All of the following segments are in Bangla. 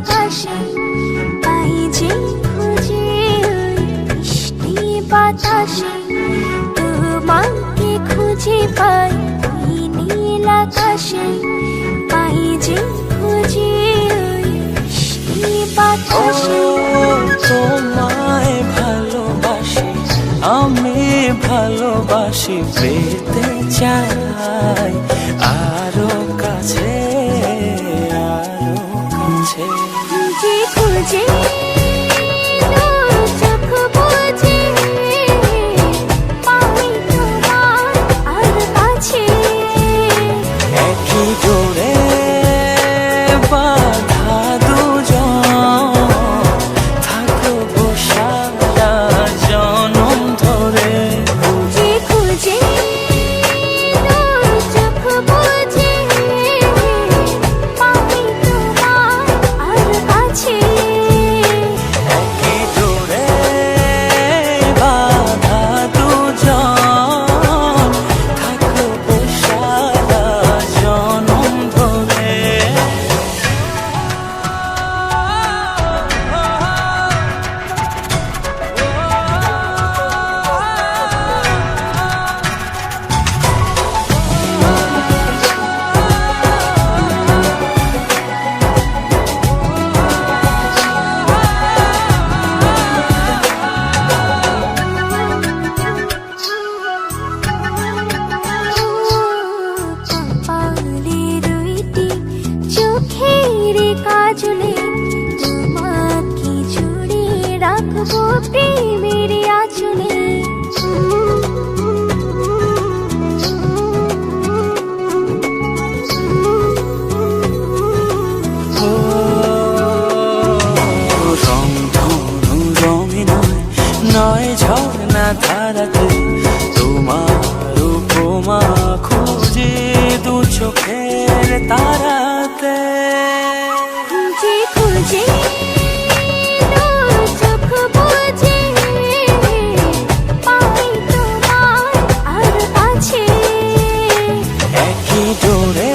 আকাশে পাই যে খুঁজে ওই মিষ্টি বাতাসে তোমাকে খুঁজে পাই ওই নীল আকাশে পাই যে খুঁজে ওই মিষ্টি বাতাসে। তোমায় ভালোবাসি আমি ভালোবাসি পেতে চাই আরো কাছে আরো কাছে। খুঁজে খুঁজে চোখ বুজে পাই তোমার আর কাছে। একই ডোরে বাঁধা দুজন থাকবো সারা জনম ধরে। খুঁজে খুঁজে চোখ বুজে পাই তোমার আর কাছে। একই ডোরে বাঁধা দুজন থাকবো সারা জনম ধরে। কপালে দুইটি চোখের কাজলে তোমাকে জুড়ে রাখবো প্রেমের আঁচলে। রং ধনু রঙে নয় নয় ঝর্ণা ধারাতে তোমার উপমা খুঁজে দু চোখের তারাতে। খুঁজে খুঁজে চোখ বুজে পাই তোমার আর কাছে। একই ডোরে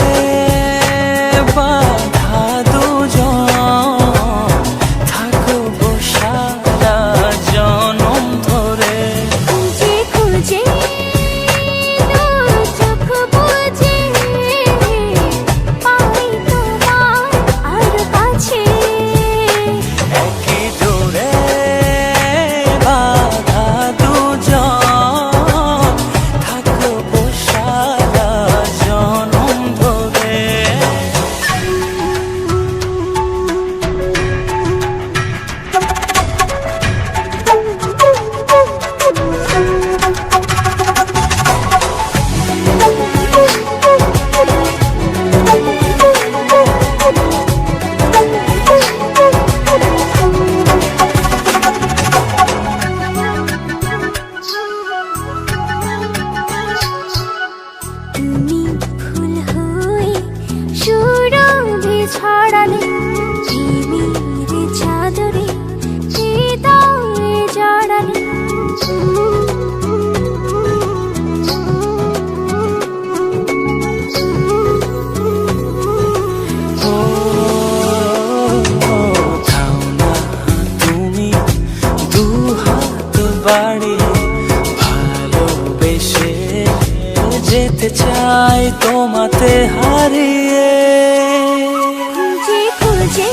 বাঁধা দুজন থাকবো সারা জনম ধরে। খুঁজে খুঁজে চোখ বুজে পাই তোমার আর কাছে। একই ডোরে বাঁধা দুজন থাকবো সারা জনম ধরে। তুমি ফুল হয়ে সুরভি ছড়ালে প্রেমের চাদরে হৃদয়ে জড়ালে। ও থাও না তুমি দু হাত বাড়িয়ে ভালোবেসে যেতে চাই তোমাতে হারিয়ে। খুঁজে খুঁজে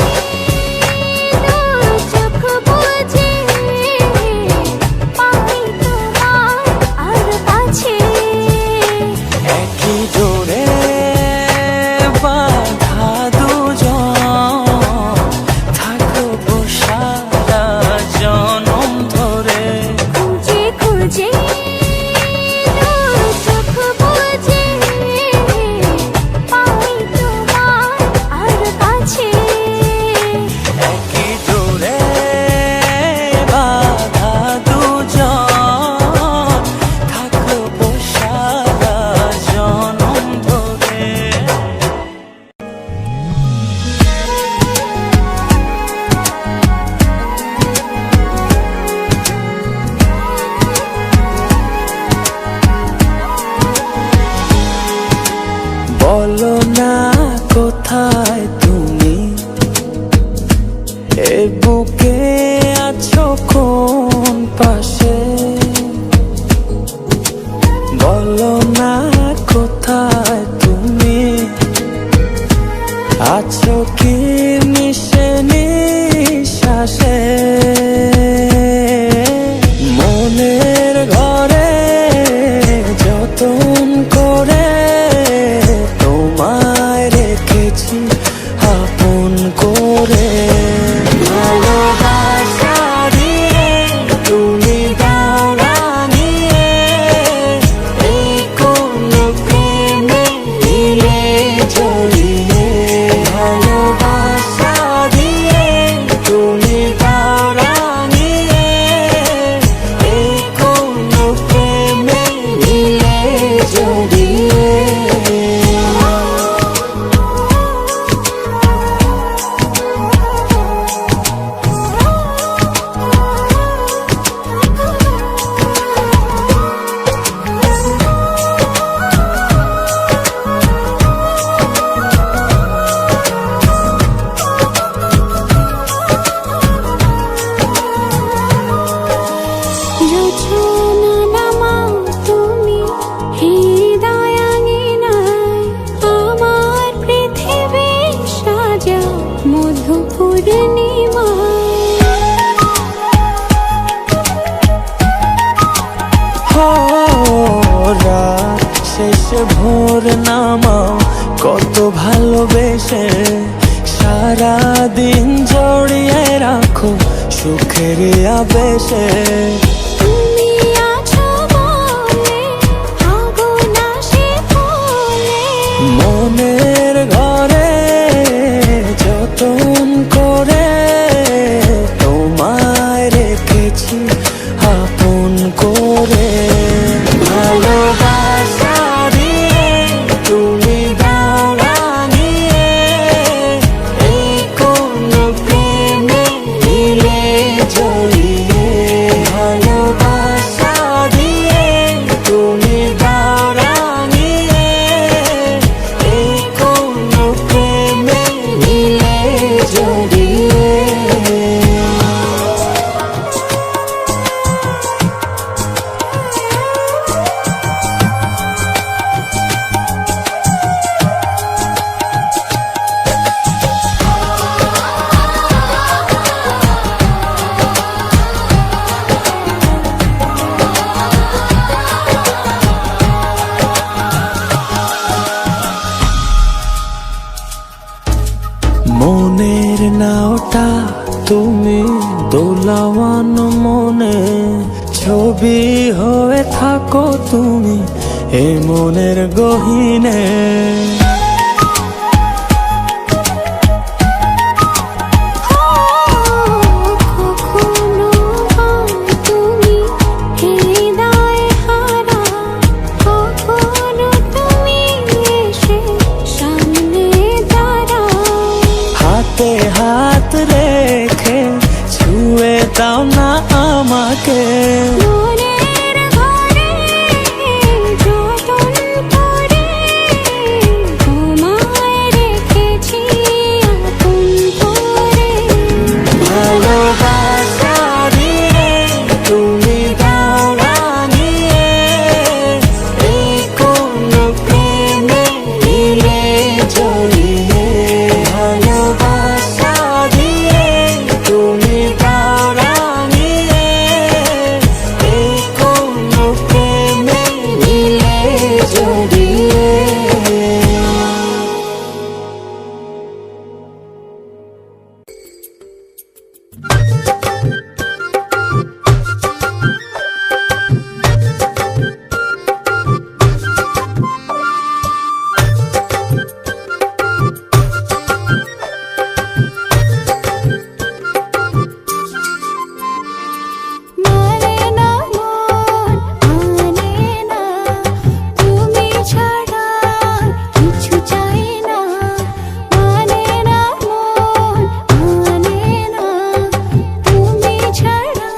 চোখ বুজে পাই তোমার আর কাছে। একই ডোরে বাঁধা দুজন থাকবো সারা জনম ধরে। খুঁজে খুঁজে চোখ বুজে পাই মিশে নিঃশ্বাসে, মনের ঘরে যতন করে তোমায় রেখেছি আপন করে। ভালোবাসা দিয়ে তুমি দাও রাঙিয়ে, এই কোন প্রেমে দিলে জড়িয়ে। ভালোবাসা দিয়ে তুমি দাও রাঙিয়ে, এই কোন প্রেমে দিলে জড়িয়ে। জোছনা নামাও তুমি হৃদয় আঙিনায়, আমার পৃথিবী সাজাও মধু পূর্ণিমায়। রাত শেষে ভোর নামাও কত ভালোবেসে, সারাদিন জড়িয়ে রাখো সুখের আবেশে। তুমি আছো বলে আগুন আসে ফুলে, মনের ঘরে যতন করে তোমায় রেখেছি আপন করে। ভালোবাসা দিয়ে তুমি দাও রাঙিয়ে, এই কোন প্রেমে দিলে জড়িয়ে। ভালোবাসা দিয়ে তুমি দাও রাঙিয়ে, এই কোন প্রেমে দিলে জড়িয়ে। মনের নাওটা তুমি দোলাওয়ান মনে, ছবি হয়ে থাকো তুমি এ মনের গহীনে। কখনো হয় তুমি হৃদয় হারা, কখনো তুমি এসে সামনে দাঁড়াও। হাতে হাত রেখে ছুঁয়ে দাও না আমাকে, মনের ঘরে যতন করে তোমায় রেখেছি আপন করে। ভালোবাসা দিয়ে তুমি দাও রাঙিয়ে, এই কোন প্রেমে দিলে জড়িয়ে। ভালোবাসা দিয়ে তুমি দাও রাঙিয়ে, এই কোন প্রেমে দিলে জড়িয়ে। মানে না মন মানে না, তুমি ছাড়া কিছু চাই না। মানে না মন মানে না, তুমি ছাড়া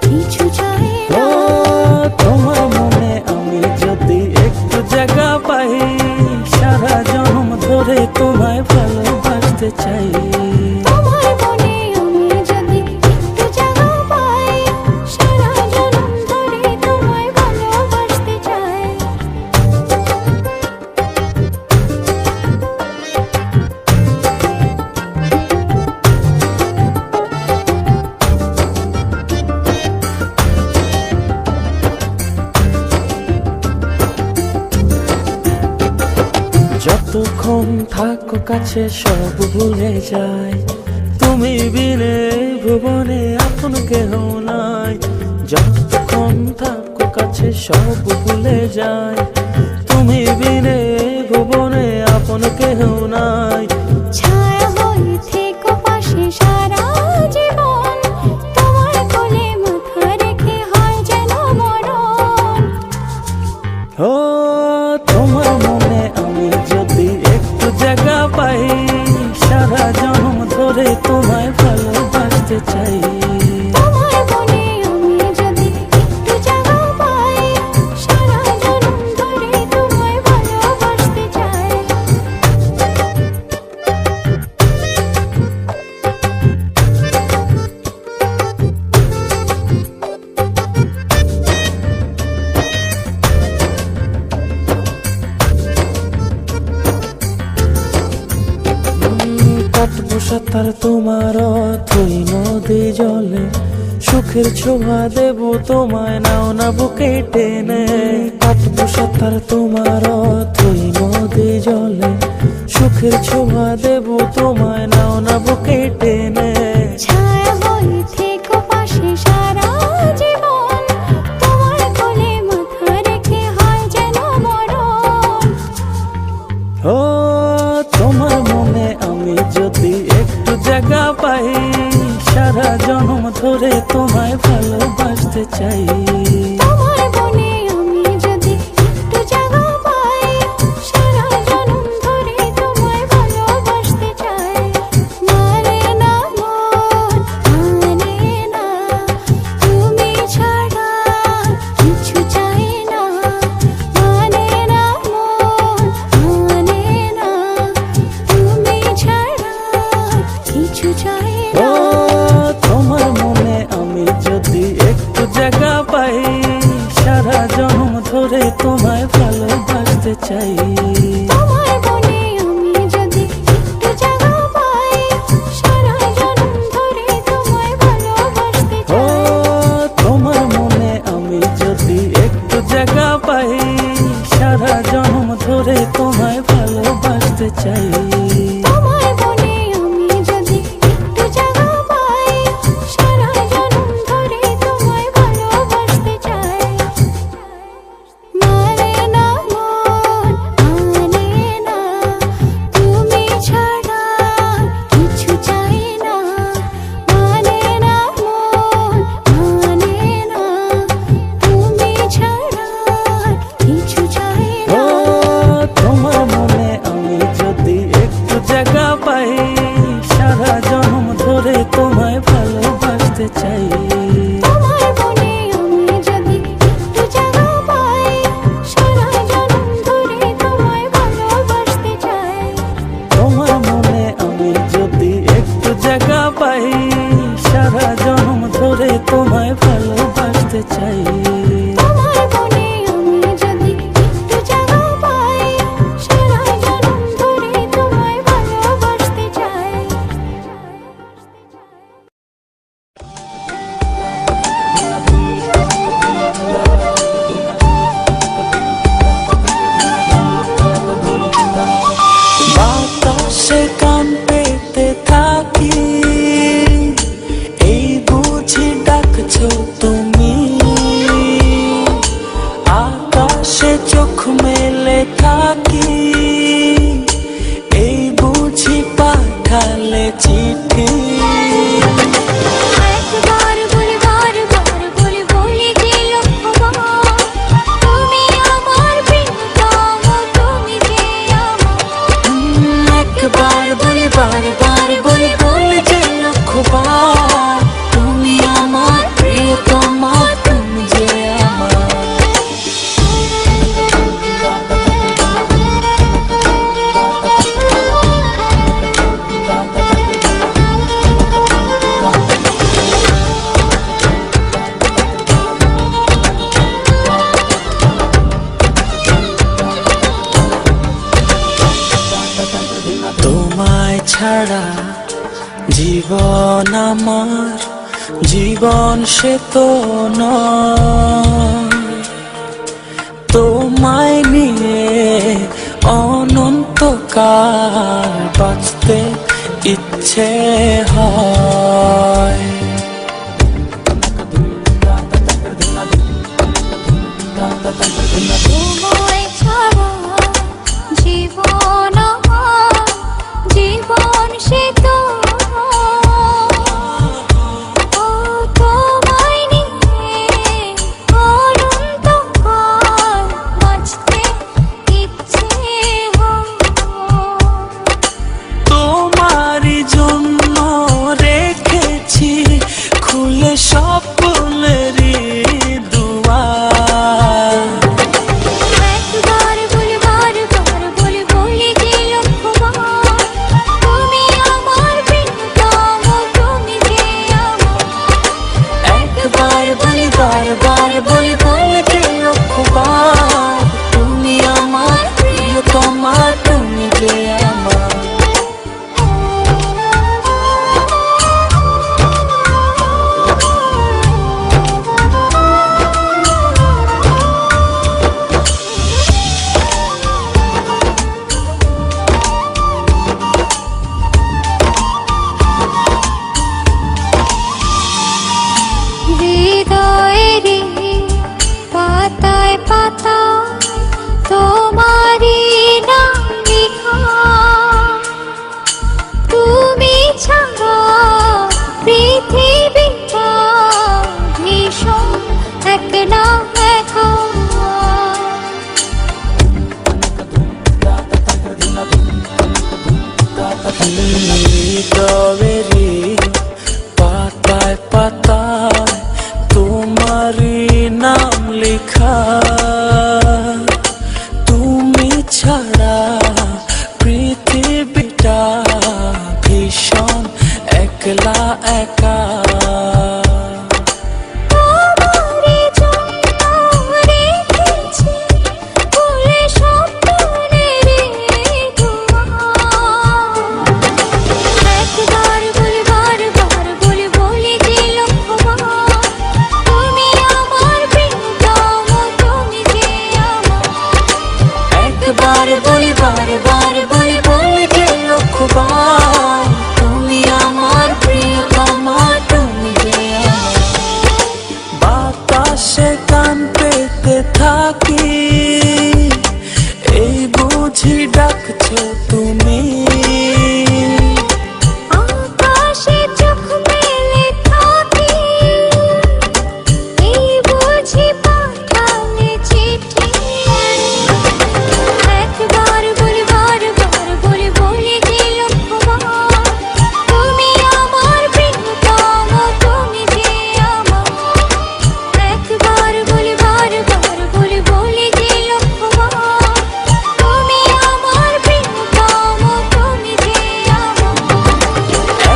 কিছু চাই না। ও তোমার মনে আমি যদি একটু জায়গা পাই, সারা জন্ম ধরে তোমায় ভালোবাসতে চাই। তোমার মনে আমি যদি একটু জায়গা পাই, সারা জনম ধরে তোমায় ভালোবাসতে চাই। যতক্ষণ থাকো কাছে সব ভুলে যায়, তুমি বিনে ভুবনে আপন কেহ নাই। যতক্ষণ থাকো কাছে সব ভুলে যায়, তুমি বিনে ভুবনে আপন কেহ নাই। ছায়া হয়ে থেকো পাশে সারা জীবন, তোমার কোলে মাথা রেখে হয় যেন মরণ। ও তোমার মনে আমি যদি একটু জায়গা পাই, সারা জন্ম ধরে তোমায় ভালোবাসতে চাই। তোমার মনে আমি যদি একটু জায়গা পাই, সারা জনম ধরে তোমায় ভালোবাসতে চাই। কাটবো সাঁতার তোমার অথই নদী জলে, সুখের ছোঁয়া দেব তোমায় নাও না বুকে টেনে। কাটবো সাঁতার তোমার অথই নদী জলে, সুখের ছোঁয়া দেব তোমায় নাও না বুকে টেনে। ছায়া হয়ে থেকো পাশে সারা জীবন, তোমার কোলে মাথা রেখে হয় যেন মরণ। ও তোমার মনে আমি যদি একটু জায়গা পাই, সারা জন্ম ধরে তোমায় ভালোবাসতে চাই। তোমার মনে আমি যদি একটু জায়গা পাই, সারা জনম ধরে তোমায় ভালোবাসতে চাই। মানে না মন, মানে না, তুমি ছাড়া কিছু চাই না। মানে না মন, মানে না, তুমি ছাড়া কিছু চাই ও না। তোমার মনে আমি যদি একটু জায়গা পাই, সারা জন্ম ধরে তোমায় ভালোবাসতে চাই। তোমার মনে আমি যদি একটু জায়গা পাই, সারা জনম ধরে তোমায় ভালোবাসতে ও চাই। তোমার মনে আমি যদি একটু জায়গা পাই, সারা জন্ম ধরে তোমায় ভালোবাসতে চাই। তোমার মনে আমি যদি একটু জায়গা পাই, সারা জনম ধরে তোমায় ভালোবাসতে চাই। মানে না মন, মানে না, তুমি ছাড়া কিছু চাই না। মানে না মন, মানে না, তুমি ছাড়া কিছু চাই ও না। তোমার মনে আমি যদি একটু জায়গা পাই, সারা জন্ম ধরে তোমায় ভালোবাসতে চাই। তোমার মনে আমি যদি একটু জায়গা পাই, সারা জনম ধরে তোমায় ভালোবাসতে চাই। তোমার মনে আমি যদি একটু জায়গা পাই, সারা জন্ম ধরে তোমায় ভালোবাসতে চাই। তোমার মনে আমি যদি একটু জায়গা পাই, সারা জনম ধরে তোমায় ভালোবাসতে চাই। বাতাসে কান পেতে থাকি, এই বুঝি ডাকছো তুমি। আকাশে চোখ মেলে থাকি, এই বুঝি পাঠালে চিঠি। একবার বলি বারবার বলি বলি যে লক্ষ্যবার, তুমি আমার প্রিয়তম, তুমি যে আমার। একবার বলি বারবার বলি বলি যে লক্ষ্যবার, তুমি আমার প্রিয়তমা, তুমি যে আমার। তোমায় ছাড়া জীবন আমার, জীবন সে তো নয়। তোমায় নিয়ে অনন্তকাল চিরকাল বাঁচতে ইচ্ছে হয়। তোমায় ছাড়া জীবন আমার, জীবন সে তো ও তোমায় নিয়ে অনন্তকাল বাঁচতে ইচ্ছে হয়। তোমারই জন্য রেখেছি খুলে স্বপ্নেরই দুয়ার। একবার বলি বারবার বলি বলি যে লক্ষবার, তুমি আমার প্রিয়তম, তুমি যে আমার। একবার বলি বারবার বলি বলি যে লক্ষবার, তুমি আমার প্রিয়তমা, তুমি যে আমার। হৃদয়েরই পাতায় পাতায় তোমারই নাম লেখা, তুমি ছাড়া পৃথিবীটা ভীষণ একলা একা। হৃদয়েরই পাতায় পাতায় তোমারই নাম লেখা, তুমি ছাড়া পৃথিবীটা ভীষণ একলা একা। তোমারই জন্য রেখেছি খুলে স্বপ্নেরই দুয়ার। একবার বলি বারবার বলি বলি যে লক্ষবার, তুমি আমার প্রিয়তম, তুমি যে আমার। একবার বলি বারবার বলি বলি যে লক্ষবার, তুমি আমার প্রিয়তমা, তুমি যে আমার। বাতাসে গান পেতে থাকি, এই বুঝি ডাকছো তুমি। আকাশে চোখ মেলে থাকি, এই বুঝি পাঠালে চিঠি। একবার বলি বারবার বলি বলি যে লক্ষবার, তুমি আমার প্রিয়তম, তুমি যে আমার। একবার বলি বারবার বলি বলি যে লক্ষবার, তুমি আমার প্রিয়তম, তুমি যে আমার।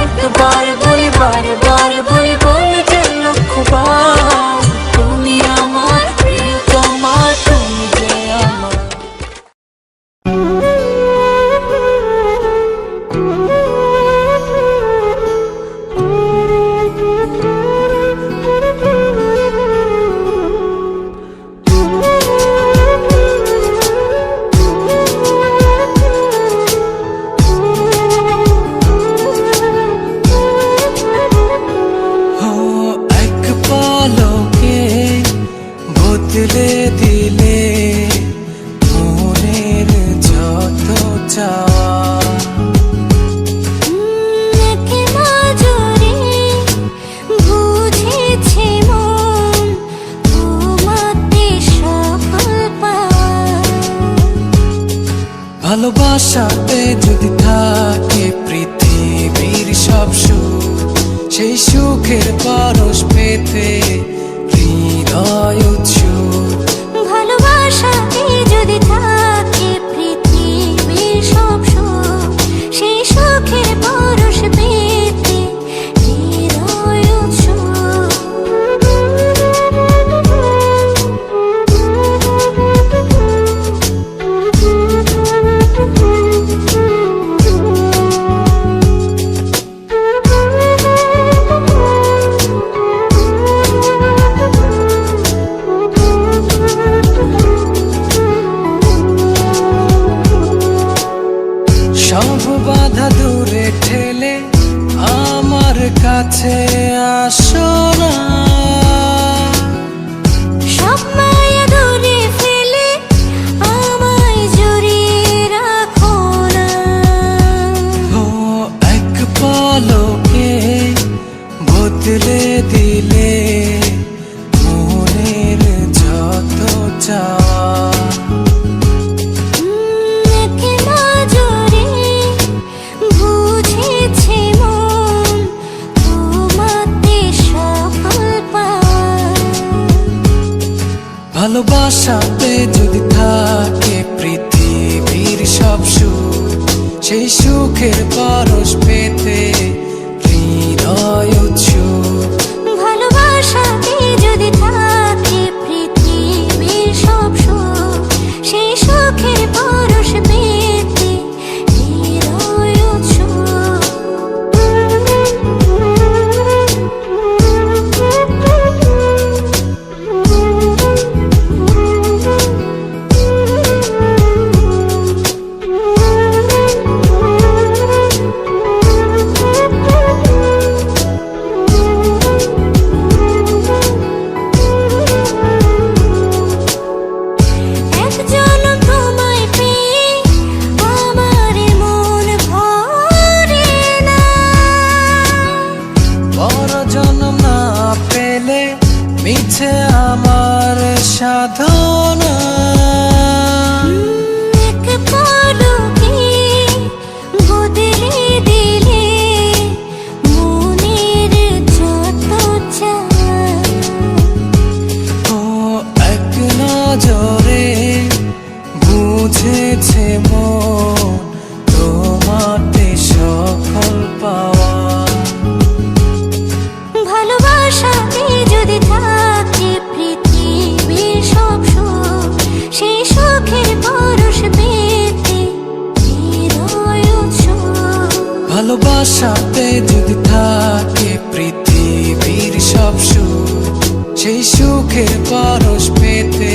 একবার বলি বারবার বলি বলি যে লক্ষবার, তুমি আমার প্রিয়তমা, তুমি যে আমার। ও এক পলকে বদলে দিলে মনের যত চাওয়া। একে নজরে বুঝেছে মন তোমাতে সফল পাওয়া। ভালোবাসাতে যদি থাকে পৃথিবীর সব সুখ, সেই সুখের পরশ পেতে হৃদয় উৎসুক। ভালোবাসাতে যদি থাকে পৃথিবীর সব সুখ, সেই সুখের পরশ পেতে হৃদয় উৎসুক। কাছে আসো না, সব মায়া দূরে ফেলে আমায় জড়িয়ে রাখো না। ও এক পলকে বদলে দিলে মনের যত চাওয়া। এক নজরে বুঝেছে মন তোমাতে সফল পাওয়া। ভালোবাসাতে যদি থাকে পৃথিবীর সব সুখ, সেই সুখের পরশ পেতে হৃদয় উৎসুক। ভালোবাসাতে যদি থাকে পৃথিবীর সব সুখ, সেই সুখের পরশ পেতে হৃদয় উৎসুক। এক জনম তোমায় পেয়ে আমার মন ভরে না। বড় জন্ম না পেলে মিছে আমার সাধনা। এক পলকে বদলে দিলে মনের যত চাওয়া। ও এক নজরে বুঝেছে মন তোমাতে সফল পাওয়া। ভালোবাসাতে যদি থাকে পৃথিবীর সব সুখ, সেই সুখের পরশ পেতে হৃদয় উৎসুক। ভালোবাসাতে যদি থাকে পৃথিবীর সব সুখ, সেই সুখের পরশ পেতে